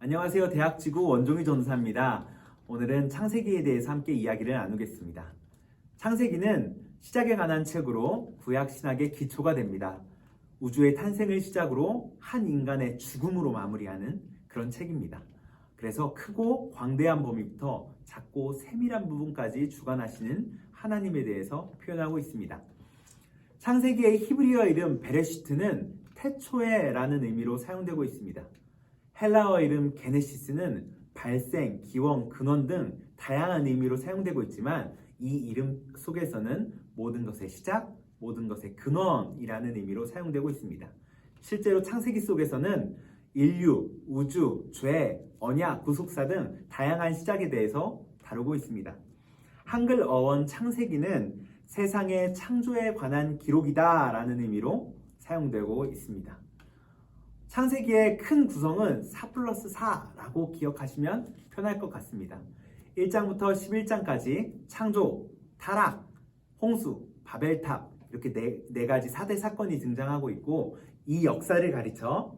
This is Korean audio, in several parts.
안녕하세요. 대학지구 원종희 전사입니다. 오늘은 창세기에 대해서 함께 이야기를 나누겠습니다. 창세기는 시작에 관한 책으로 구약 신학의 기초가 됩니다. 우주의 탄생을 시작으로 한 인간의 죽음으로 마무리하는 그런 책입니다. 그래서 크고 광대한 범위부터 작고 세밀한 부분까지 주관하시는 하나님에 대해서 표현하고 있습니다. 창세기의 히브리어 이름 베레시트는 태초에라는 의미로 사용되고 있습니다. 헬라어 이름 게네시스는 발생, 기원, 근원 등 다양한 의미로 사용되고 있지만 이 이름 속에서는 모든 것의 시작, 모든 것의 근원이라는 의미로 사용되고 있습니다. 실제로 창세기 속에서는 인류, 우주, 죄, 언약, 구속사 등 다양한 시작에 대해서 다루고 있습니다. 한글 어원 창세기는 세상의 창조에 관한 기록이다 라는 의미로 사용되고 있습니다. 창세기의 큰 구성은 4+4라고 기억하시면 편할 것 같습니다. 1장부터 11장까지 창조, 타락, 홍수, 바벨탑 이렇게 네 가지 4대 사건이 등장하고 있고 이 역사를 가리쳐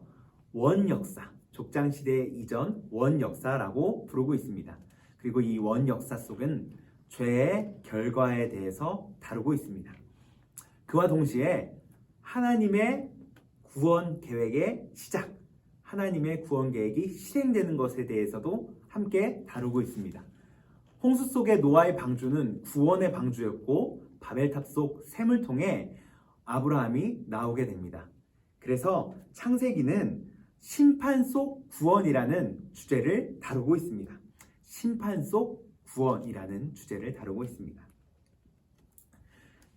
원역사, 족장시대 이전 원역사라고 부르고 있습니다. 그리고 이 원역사 속은 죄의 결과에 대해서 다루고 있습니다. 그와 동시에 하나님의 구원 계획의 시작, 하나님의 구원 계획이 실행되는 것에 대해서도 함께 다루고 있습니다. 홍수 속의 노아의 방주는 구원의 방주였고 바벨탑 속 셈을 통해 아브라함이 나오게 됩니다. 그래서 창세기는 심판 속 구원이라는 주제를 다루고 있습니다. 심판 속 구원이라는 주제를 다루고 있습니다.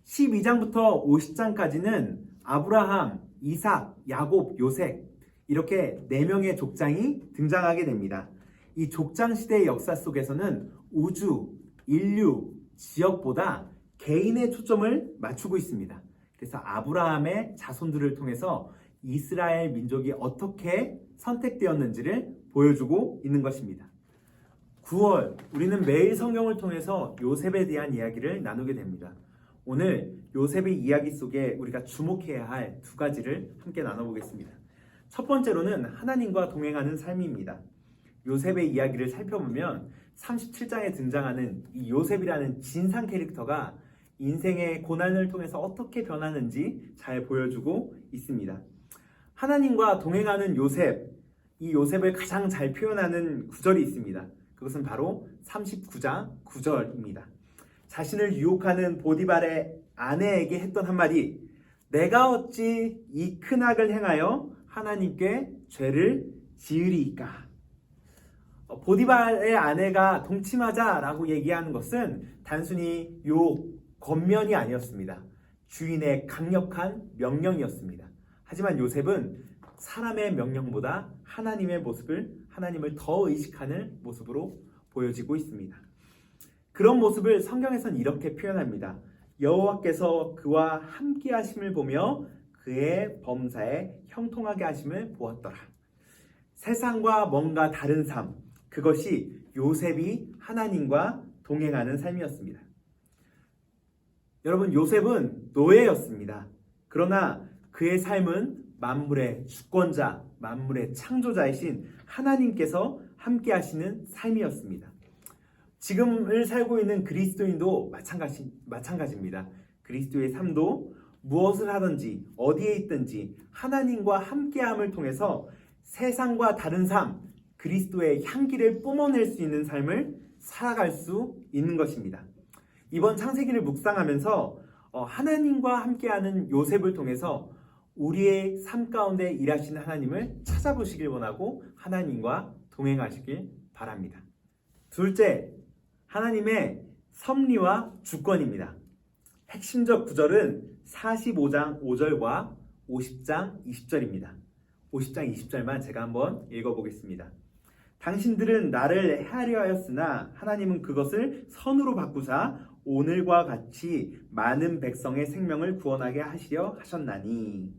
12장부터 50장까지는 아브라함, 이삭, 야곱, 요셉 이렇게 4명의 족장이 등장하게 됩니다. 이 족장 시대의 역사 속에서는 우주, 인류, 지역보다 개인의 초점을 맞추고 있습니다. 그래서 아브라함의 자손들을 통해서 이스라엘 민족이 어떻게 선택되었는지를 보여주고 있는 것입니다. 9월, 우리는 매일 성경을 통해서 요셉에 대한 이야기를 나누게 됩니다. 오늘 요셉의 이야기 속에 우리가 주목해야 할 2가지를 함께 나눠보겠습니다. 첫 번째로는 하나님과 동행하는 삶입니다. 요셉의 이야기를 살펴보면 37장에 등장하는 이 요셉이라는 진상 캐릭터가 인생의 고난을 통해서 어떻게 변하는지 잘 보여주고 있습니다. 하나님과 동행하는 요셉, 이 요셉을 가장 잘 표현하는 구절이 있습니다. 그것은 바로 39장 9절입니다. 자신을 유혹하는 보디발의 아내에게 했던 한마디, 내가 어찌 이 큰 악을 행하여 하나님께 죄를 지으리이까. 보디발의 아내가 동침하자라고 얘기하는 것은 단순히 유혹, 권면이 아니었습니다. 주인의 강력한 명령이었습니다. 하지만 요셉은 사람의 명령보다 하나님의 모습을, 하나님을 더 의식하는 모습으로 보여지고 있습니다. 그런 모습을 성경에서는 이렇게 표현합니다. 여호와께서 그와 함께 하심을 보며 그의 범사에 형통하게 하심을 보았더라. 세상과 뭔가 다른 삶, 그것이 요셉이 하나님과 동행하는 삶이었습니다. 여러분, 요셉은 노예였습니다. 그러나 그의 삶은 만물의 주권자, 만물의 창조자이신 하나님께서 함께 하시는 삶이었습니다. 지금을 살고 있는 그리스도인도 마찬가지입니다. 그리스도의 삶도 무엇을 하든지 어디에 있든지 하나님과 함께함을 통해서 세상과 다른 삶, 그리스도의 향기를 뿜어낼 수 있는 삶을 살아갈 수 있는 것입니다. 이번 창세기를 묵상하면서 하나님과 함께하는 요셉을 통해서 우리의 삶 가운데 일하시는 하나님을 찾아보시길 원하고 하나님과 동행하시길 바랍니다. 둘째, 하나님의 섭리와 주권입니다. 핵심적 구절은 45장 5절과 50장 20절입니다. 50장 20절만 제가 한번 읽어보겠습니다. 당신들은 나를 해하려 하였으나 하나님은 그것을 선으로 바꾸사 오늘과 같이 많은 백성의 생명을 구원하게 하시려 하셨나니.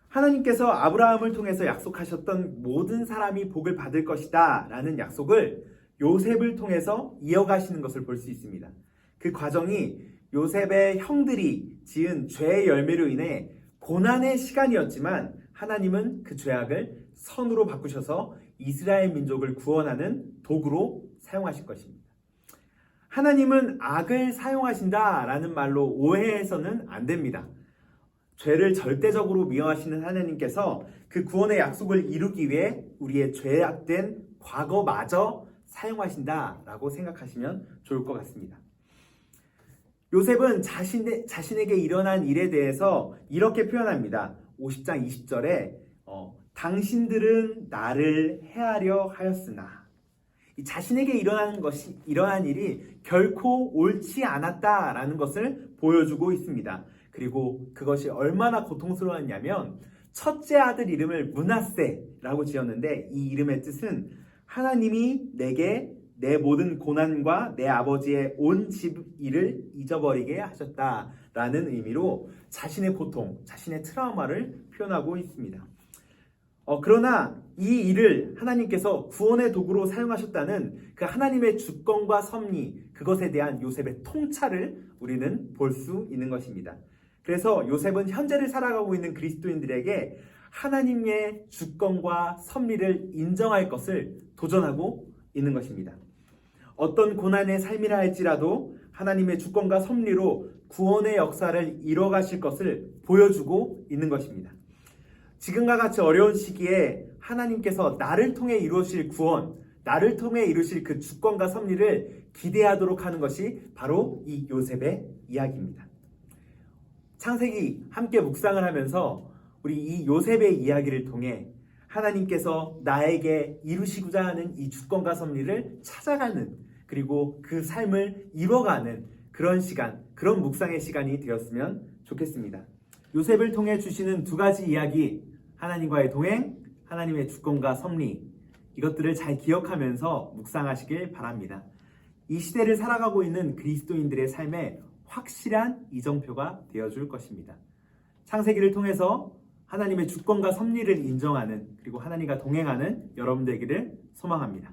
하나님께서 아브라함을 통해서 약속하셨던 모든 사람이 복을 받을 것이다 라는 약속을 요셉을 통해서 이어가시는 것을 볼 수 있습니다. 그 과정이 요셉의 형들이 지은 죄의 열매로 인해 고난의 시간이었지만 하나님은 그 죄악을 선으로 바꾸셔서 이스라엘 민족을 구원하는 도구로 사용하실 것입니다. 하나님은 악을 사용하신다라는 말로 오해해서는 안 됩니다. 죄를 절대적으로 미워하시는 하나님께서 그 구원의 약속을 이루기 위해 우리의 죄악된 과거마저 사용하신다라고 생각하시면 좋을 것 같습니다. 요셉은 자신에게 일어난 일에 대해서 이렇게 표현합니다. 50장 20절에 당신들은 나를 해하려 하였으나, 자신에게 일어난 일이 결코 옳지 않았다라는 것을 보여주고 있습니다. 그리고 그것이 얼마나 고통스러웠냐면 첫째 아들 이름을 므낫세라고 지었는데 이 이름의 뜻은 하나님이 내게 내 모든 고난과 내 아버지의 온 집 일을 잊어버리게 하셨다라는 의미로 자신의 고통, 자신의 트라우마를 표현하고 있습니다. 그러나 이 일을 하나님께서 구원의 도구로 사용하셨다는 그 하나님의 주권과 섭리, 그것에 대한 요셉의 통찰을 우리는 볼 수 있는 것입니다. 그래서 요셉은 현재를 살아가고 있는 그리스도인들에게 하나님의 주권과 섭리를 인정할 것을 도전하고 있는 것입니다. 어떤 고난의 삶이라 할지라도 하나님의 주권과 섭리로 구원의 역사를 이뤄가실 것을 보여주고 있는 것입니다. 지금과 같이 어려운 시기에 하나님께서 나를 통해 이루실 구원, 나를 통해 이루실 그 주권과 섭리를 기대하도록 하는 것이 바로 이 요셉의 이야기입니다. 창세기 함께 묵상을 하면서 우리 이 요셉의 이야기를 통해 하나님께서 나에게 이루시고자 하는 이 주권과 섭리를 찾아가는, 그리고 그 삶을 이뤄가는 그런 시간, 그런 묵상의 시간이 되었으면 좋겠습니다. 요셉을 통해 주시는 두 가지 이야기, 하나님과의 동행, 하나님의 주권과 섭리, 이것들을 잘 기억하면서 묵상하시길 바랍니다. 이 시대를 살아가고 있는 그리스도인들의 삶에 확실한 이정표가 되어줄 것입니다. 창세기를 통해서 하나님의 주권과 섭리를 인정하는, 그리고 하나님과 동행하는 여러분 되기를 소망합니다.